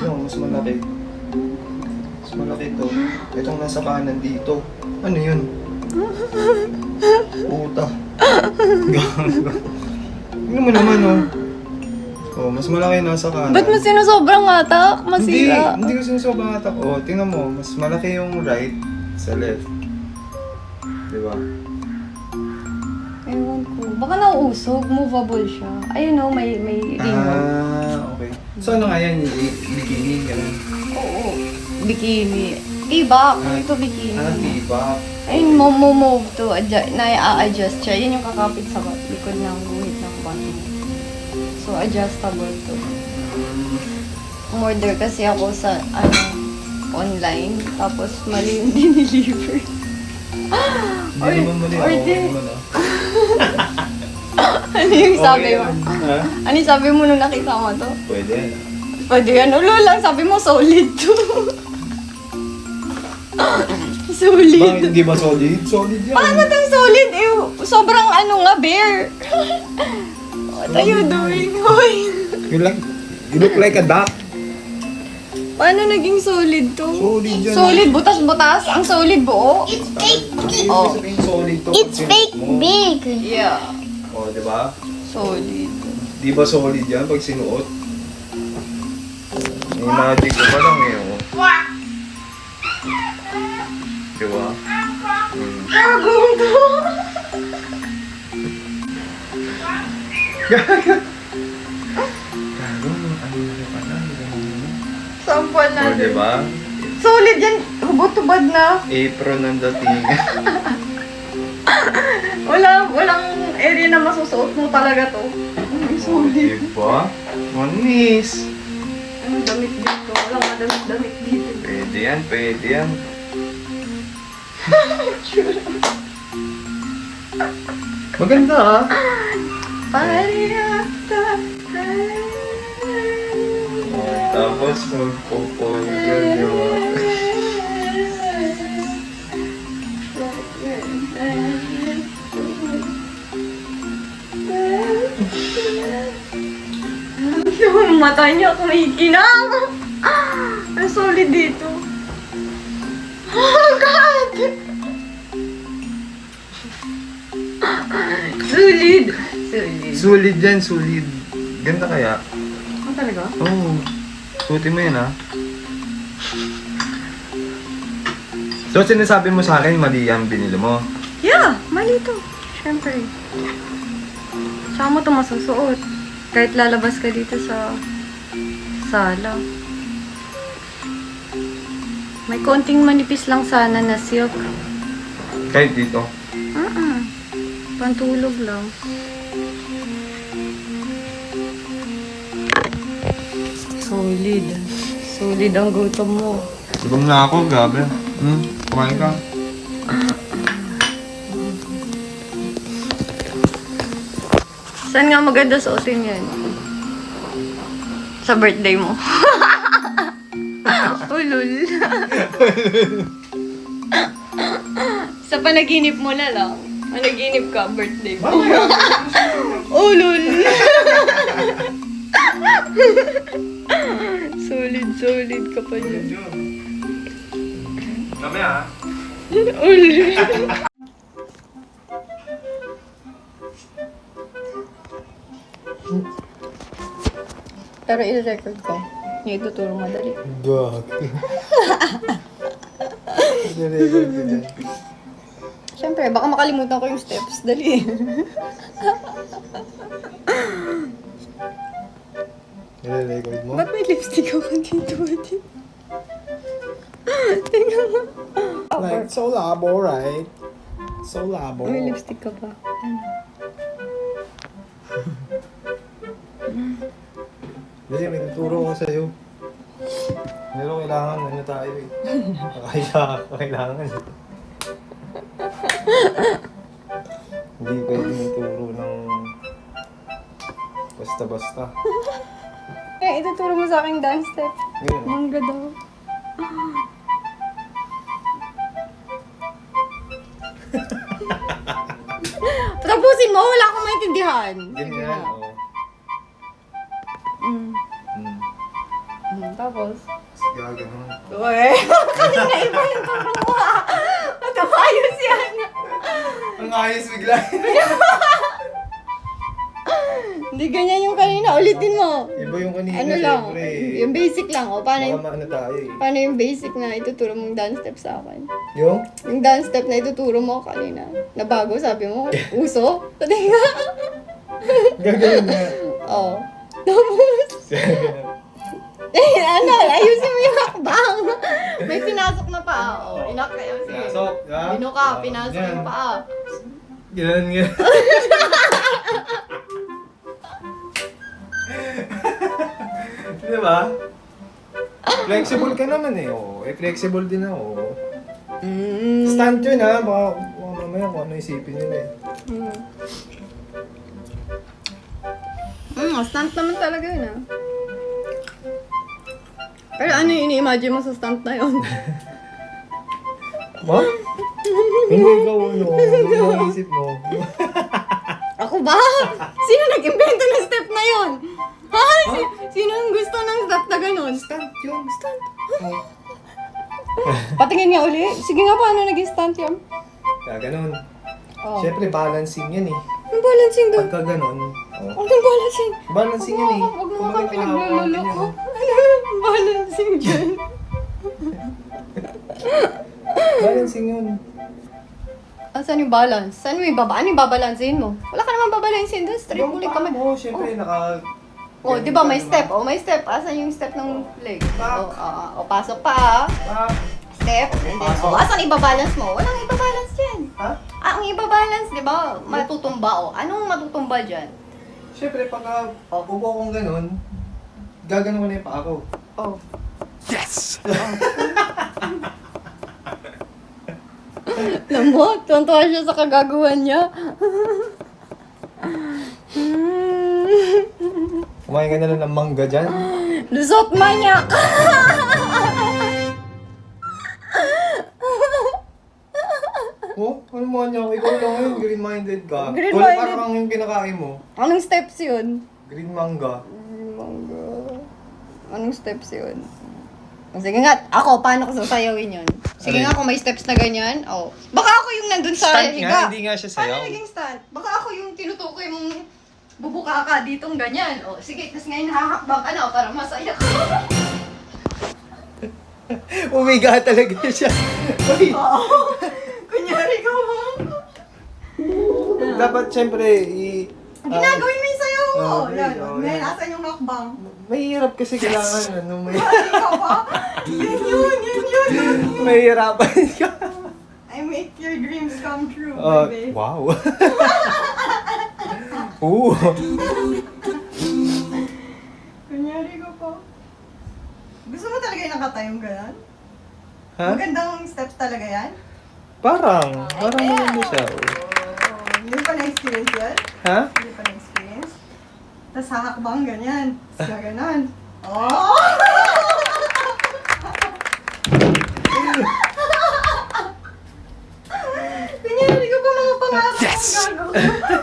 Yung mas malaki. Mas malaki to. Itong nasa kanan dito. Ano yun? Puta. Gago. Tingnan mo naman, oh. Oh, mas malaki nasa kanan. Ba't mo sinusobrang hatak? Masira. Hindi ko sinusobrang hatak. Oh, tingnan mo. Mas malaki yung right sa left. Diba? Ewan ko. Baka nauusog. Movable siya. Ayun o, may remote. Okay. So ano nga yan? Bikini, gano'n? Oo. Bikini. Tibak. Ito bikini. Tiba. Ayun, move to. Na-a-adjust siya. Yan yung kakapit sa likod ng guhit ng body. So, adjustable to. Umorder kasi ako sa, online. Tapos, mali yung diniliver. Hindi naman mali ako. Ano yung sabi mo? Ha? Ano yung sabi mo nung nakita mo to? Pwede. Pwede yan. Ulo lang. Sabi mo, solid to. Solid. Bakit hindi ba solid? Solid yan. Paano tong solid? Sobrang nga, bare. What are you doing? Hoy? You look like a duck. Paano naging solid to? Solid yan. Solid, butas-butas. Ang solid buo. It's fake. Oh. Solid to. It's fake big. Yeah. Oh, di ba? Solid. Di ba solid yan pag sinuot? Imagine ko pa lang eh. Oh. Di ba? Kagong to. Sampal Oh, natin. di ba? Solid yan. Hubot-hubad na. Apron ng dating. Walang area na masusuot mo talaga to. Solid. Di ba? Manis. Anong damit dito? Walang madamit-damit dito. Pwede yan, pwede yan. Maganda ah. Tapos magpupol ka, di ba? Yung mata niya kumikinang. Ang solid dito. Oh God! Solid! Solid. Sulit yan, sulit. Ganda kaya? Ano talaga? Oo. Oh, suotin mo yan ah. So sinasabi mo sa akin, mali yan binili mo? Yeah! Mali to. Siyempre. Saka mo ito masusuot. Kahit lalabas ka dito sa sala. May konting manipis lang sana na silk. Kahit dito. Pantulog lang. Solid. Solid ang gutom mo. Gutom na ako, gabi. Kumain ka. Saan nga maganda suotin yan? Sa birthday mo. Ulul. Sa panaginip mo na lang. Panaginip ka, birthday mo. Ulul. Solid ka pa dyan. Gabi ah. Ulul. Pero i-record ko. Yung ituturo madali. Gag. Nire-record ko dyan. Siyempre, baka makalimutan ko yung steps. Dali. Nire-record mo? Ba't may lipstick ako dito? Tingnan mo. Like, so labo, right? So labo. May lipstick ka pa. Hindi, may tuturo ko sa'yo. Pero kailangan, tayo eh. Kailangan. Hindi pwedeng ituro ng basta-basta. Ituturo mo sa akin dance step. Yun. Mangga daw. Tapusin mo, wala akong maintindihan. Ganyan, oo. Mm. tapos? Gaganon. Uwe, kanina iba yung turo mo ah. Matamayos yan. Ang ayos bigla. Hindi ganyan yung kanina, ulitin mo. Iba yung kanina, Ano lang, syempre. yung basic lang. O, Baka paano maano tayo eh. paano yung basic na ituturo mong dance step sa akin? Yung? Yung dance step na ituturo mo kanina, na bago, sabi mo, uso? Pati nga. Gaganon nga. Oo. Tapos, ano, ayusin mo yung hakbang. May pinasok na paa. O, inak kayo. Sige. Pinasok, ha? Binuka, pinasok Yan. yung paa. Gano'n nga. Di ba? Flexible ka naman eh. Oh. Eh, flexible din ako. Stunt yun ha. Baka mamaya kung ano isipin nila eh. Stunt naman talaga yun ah. Pero ano yung ini-imagine mo sa stunt na yun? Ma? Hindi ikaw ano. Ano yung isip mo? Ako ba? Sino nag-invento ng step na yun? Ha? Sino ang gusto ng step na ganun? Stunt yun. Stunt? Oh. Patingin nga uli. Sige nga, paano naging stunt yan? Kaya ganun. Oh. Siyempre balancing yan eh. Ang balancing doon. Pagka ganun. Oh. Ang balancing. Balancing yan eh. Huwag mo nga Kumbaga kang nakahawak din pinagluloko. yan. Ano yung balancing dyan? Balancing yun. Saan yung balance? Saan mo yung ano yung babalansin mo? Wala ka naman babalansin doon. Straight Yung ulit paa kami. mo, siyempre naka... Oh, di ba may step? Oh, may step. Asan yung step ng leg? Back. Oh, pasok pa. Ah, Step. And then, Pasok. asan ibabalance mo? Walang ibabalance dyan. ha? Ang ibabalance, di ba? Matutumba. Anong matutumba dyan? Siyempre, pagka Oh. upo kong ganun, gaganon ko na yung paa ko. Oh. Yes! Alam mo, tuwan-tuwa siya sa kagagawan niya. Kumain ka na lang ng mangga dyan. Lusot manyak! Oh, ano mo niya? Ikaw lang yun, green-minded ka. Green-minded. Wala parang yung kinakain mo. Anong steps yun? Green manga. Mangga. Anong steps yun? Sige nga, ako, paano ko sasayawin yun? Sige Alin? nga, kung may steps na ganyan. Oh. Baka ako yung nandun sa Stunt higa. nga, hindi nga siya sayaw. Paano naging stunt? Baka ako yung tinutukoy mong bubuka ka ditong ganyan. O, sige, tapos ngayon hahakbang ka na o, para masaya ka. Umiga talaga siya. Uy, Oo. Kunyari ka mo. dapat siyempre Ginagawin mo yung sayaw mo. Oh, Yan, okay, ngayon, okay. asan yung hakbang? mahirap kasi kailangan ano, may Ikaw ba? Yun. mahirapan ka. I make your dreams come true, baby. Wow. Ooh. Kunyari ko po. Gusto mo talaga yung nakatayong gano'n? Ha? Magandang steps talaga yan? Parang maganda siya. Hindi pa na-experience yan? Ha? Hindi pa na-experience? Tapos hahakbang ganyan. Tapos gaganon. Oh! Kunyari ko pa mga pangako ang gagawin.